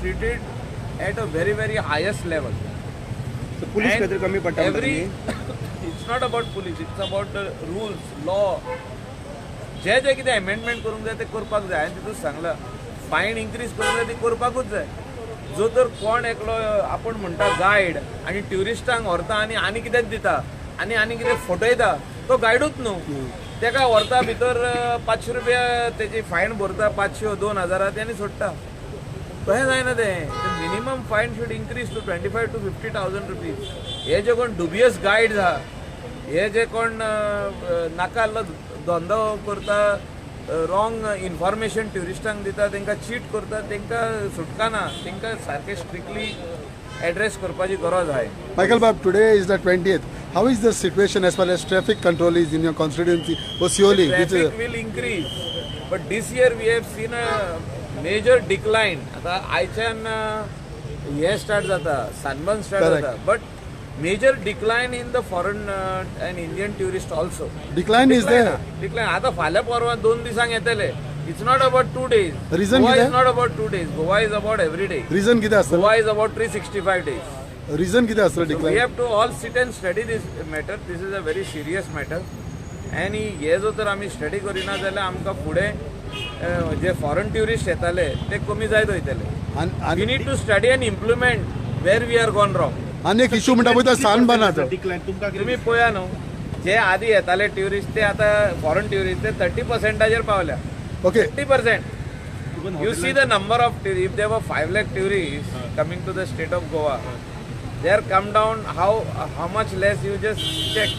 treated at a very highest level. So police And kadir kami patta it's not about police, it's about the rules, law. जे कितें amendment करूंक जाय ते करपाक जाय. आनी तितून सांगलां फायन इन्क्रीज करूंक जाय ती करपाकूच जाय. जो तर कोण एकलो आपण म्हणटा गायड आनी ट्युरिस्टांक व्हरता आनी कितें दिता आनी कितें फटयता तो गायडूच न्हू. तेका व्हरता भितर 500 रुपया तेजी फायन भरता, 500 2000 आनी सोडटा. तशें जायना तें. Minimum fine should increase to 25,000 to 50,000 rupees. हे जे कोण डुबियस गायड्स आहा, हे जे कोण नाका धंदो करता, रॉंग इन्फॉर्मेशन ट्युरिस्टांक दिता, तांकां चीट करता, तांकां सुटका ना. तांकां सारकें स्ट्रिक्टली एड्रेस करपाची गरज आहा. Michael Bab, today is the 20th. How is the situation as far as traffic control is in your constituency? Oshioli, Traffic will increase, but this year we have seen a major decline. आता आयच्यान हे start जाता, sunburn start जाता, but major decline in the foreign and Indian tourists also. decline is there. Decline. आता फाल्यां परवा 2 दिसांक येतले. It's not about 2 days. Reason Goa कितें? is not about 2 days. Goa is about every day. Reason कितें आसतलें? Goa is about 365 days. Reason कितें आसतलें So we decline? have to all sit and study this matter. This is a very serious matter. And हे जो तर आमी study Kareena जाल्यार आमकां फुडें जे फॉरेन ट्युरिस्ट येताले ते कमी जायत वयतले. We need to study and implement where we are gone wrong. आनी एक इशू म्हणटा पळय तो सानबानात. तुम्ही पळया न्हू, जे आदी येताले ट्युरिस्ट ते आतां फॉरेन ट्युरिस्ट ते 30% पावल्या. Okay 30%. You see the number of tourists. If there were 5 lakh tourists coming to the state of Goa, they are come down. How much less? You just check.